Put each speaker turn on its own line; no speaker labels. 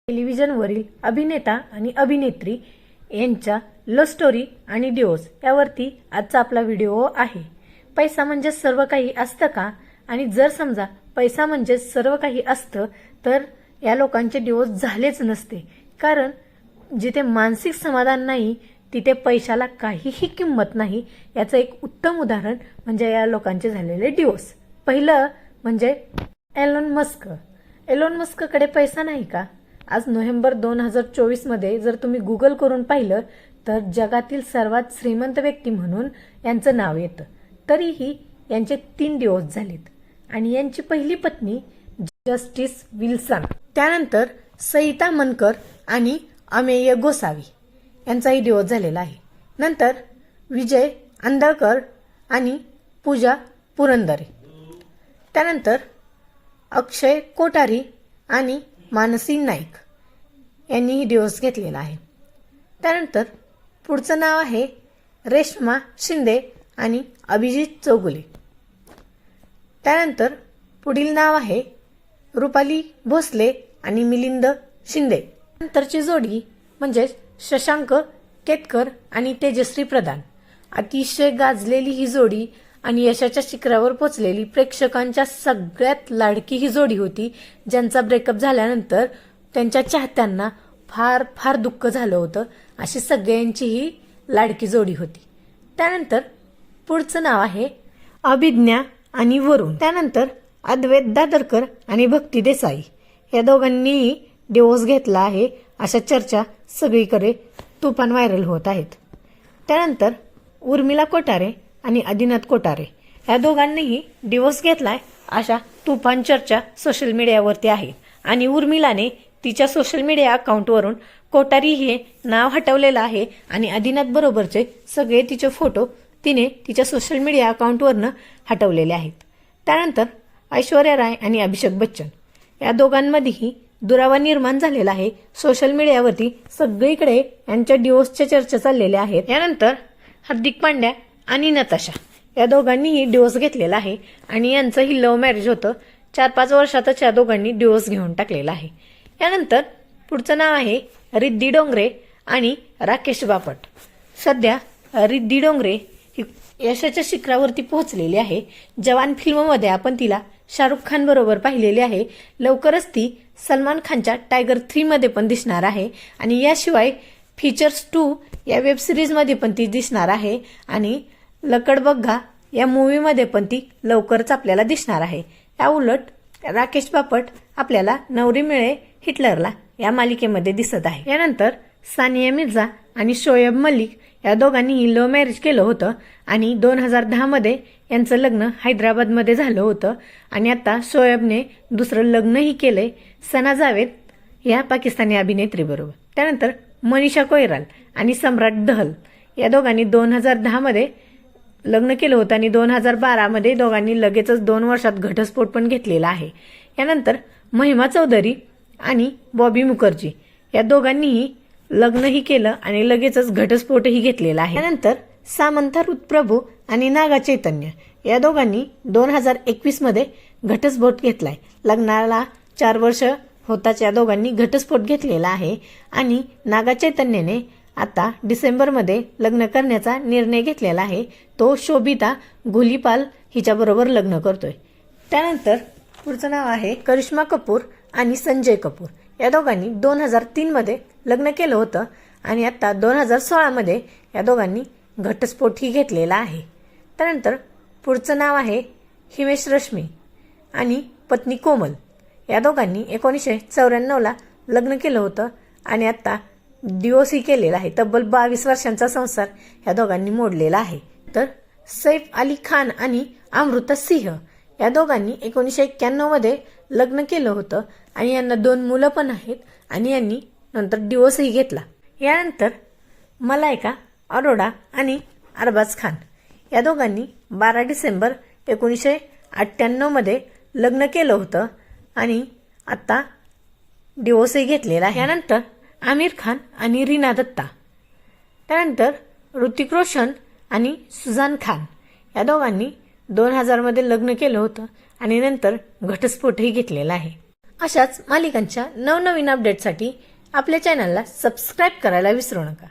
टेलिव्हिजनवरील अभिनेता आणि अभिनेत्री यांच्या लव्ह स्टोरी आणि डिवोर्स यावरती आजचा आपला व्हिडिओ आहे। पैसा म्हणजे सर्व काही असतं का? आणि जर समजा पैसा म्हणजे सर्व काही असतं तर या लोकांचे डिवोर्स झालेच नसते, कारण जिथे मानसिक समाधान नाही तिथे पैशाला काहीही किंमत नाही। याचं एक उत्तम उदाहरण म्हणजे या लोकांचे झालेले डिवोर्स। पहिलं म्हणजे एलोन मस्क। एलोन मस्ककडे पैसा नाही का? आज नोव्हेंबर 2024 मध्ये जर तुम्ही गुगल करून पाहिलं तर जगातील सर्वात श्रीमंत व्यक्ती म्हणून यांचं नाव येतं। तरीही यांचे 3 डिवोर्स झालेत आणि यांची पहिली पत्नी जस्टिस विल्सन, त्यानंतर सईता मनकर आणि अमेय गोसावी यांचाही डिवोर्स झालेला आहे। नंतर विजय अंधळकर आणि पूजा पुरंदरे, त्यानंतर अक्षय कोठारी आणि मानसी नाईक यांनीही डिवोर्स घेतलेला आहे। त्यानंतर पुढचं नाव आहे रेश्मा शिंदे आणि अभिजित चौगुले। त्यानंतर पुढील नाव आहे रुपाली भोसले आणि मिलिंद शिंदे। नंतरची जोडी म्हणजे शशांक केतकर आणि तेजश्री प्रधान। अतिशय गाजलेली ही जोडी आणि यशाच्या शिखरावर पोचलेली प्रेक्षकांच्या सगळ्यात लाडकी ही जोडी होती, ज्यांचा ब्रेकअप झाल्यानंतर त्यांच्या चाहत्यांना फार फार दुःख झालं होतं। अशी सगळ्यांची ही लाडकी जोडी होती। त्यानंतर पुढचं नाव आहे अभिज्ञा आणि वरुण। त्यानंतर अद्वैत दादरकर आणि भक्ती देसाई या दोघांनीही डिवोर्स घेतला आहे, अशा चर्चा सगळीकडे तुफान व्हायरल होत आहेत। त्यानंतर उर्मिला कोठारे आणि आदिनाथ कोठारे या दोघांनीही डिवोर्स घेतलाय, अशा तुफान चर्चा सोशल मीडियावरती आहे। आणि उर्मिलाने तिच्या सोशल मीडिया अकाउंटवरून कोठारी हे नाव हटवलेलं आहे आणि आदिनाथ बरोबरचे सगळे तिचे फोटो तिने तिच्या सोशल मीडिया अकाउंटवरनं हटवलेले आहेत। त्यानंतर ऐश्वर्या राय आणि अभिषेक बच्चन या दोघांमध्येही दुरावा निर्माण झालेला आहे। सोशल मीडियावरती सगळीकडे यांच्या डिवोर्सच्या चर्चा चाललेल्या आहेत। यानंतर हार्दिक पांड्या आणि नताशा या दोघांनीही डिवोर्स घेतलेला आहे आणि यांचंही लव्ह मॅरेज होतं। 4-5 वर्षातच या दोघांनी डिवोर्स घेऊन टाकलेला आहे। यानंतर पुढचं नाव आहे रिद्धी डोंगरे आणि राकेश बापट। सध्या रिद्धी डोंगरे ही यशाच्या शिखरावरती पोहोचलेली आहे। जवान फिल्ममध्ये आपण तिला शाहरुख खान बरोबर पाहिलेली आहे। लवकरच ती सलमान खानच्या टायगर 3 मध्ये पण दिसणार आहे आणि याशिवाय फीचर्स 2 या वेब सिरीज मध्ये पण ती दिसणार आहे आणि लकड बग्गा या मूवी मध्ये पण ती लवकरच आपल्याला दिसणार आहे। या उलट राकेश बापट आपल्याला नवरी मिळे हिटलरला या मालिकेमध्ये दिसत आहे। यानंतर सानिया मिर्झा आणि शोएब मलिक या दोघांनीही लव्ह मॅरेज केलं होतं आणि 2010 मध्ये यांचं लग्न हैदराबादमध्ये झालं होतं आणि आता शोएबने दुसरं लग्नही केलंय सना जावेद या पाकिस्तानी अभिनेत्री बरोबर। त्यानंतर मनीषा कोइराला आणि सम्राट दहल या दोघांनी 2010 मध्ये लग्न केलं होतं आणि 2012 मध्ये दोघांनी लगेचच 2 वर्षात घटस्फोट पण घेतलेला आहे। यानंतर महिमा चौधरी आणि बॉबी मुखर्जी या दोघांनीही लग्नही केलं आणि लगेचच घटस्फोटही घेतलेला आहे। त्यानंतर सामंथा रुतप्रभू आणि नागा चैतन्य या दोघांनी 2021 मध्ये घटस्फोट घेतलाय। लग्नाला 4 वर्ष होताच या दोघांनी घटस्फोट घेतलेला आहे आणि नागा चैतन्यने आता डिसेंबरमध्ये लग्न करण्याचा निर्णय घेतलेला आहे। तो शोभिता घोलीपाल हिच्याबरोबर लग्न करतोय। त्यानंतर पुढचं नाव आहे करिश्मा कपूर आणि संजय कपूर या दोघांनी 2003 मध्ये लग्न केलं होतं आणि आता 2016 मध्ये या दोघांनी घटस्फोटही घेतलेला आहे। त्यानंतर पुढचं नाव आहे हिमेश रेशमिया आणि पत्नी कोमल या दोघांनी 1994 ला लग्न केलं होतं आणि आता डिवोर्सही केलेला आहे। तब्बल 22 वर्षांचा संसार या दोघांनी मोडलेला आहे। तर सैफ अली खान आणि अमृता सिंह या दोघांनी 1991 मध्ये लग्न केलं होतं आणि यांना 2 मुलं पण आहेत आणि यांनी नंतर डिवोर्सही घेतला। यानंतर मलायका अरोरा आणि अरबाज खान या दोघांनी 12 डिसेंबर 1998 मध्ये लग्न केलं होतं आणि आता डिवोर्सही घेतलेला आहे। यानंतर आमिर खान आणि रीना दत्ता, त्यानंतर ऋतिक रोशन आणि सुजान खान या दोघांनी 2000 मध्ये लग्न केलं होतं आणि नंतर घटस्फोटही घेतलेला आहे। अशाच मालिकांच्या नवनवीन अपडेटसाठी आपल्या चॅनलला सबस्क्राईब करायला विसरू नका.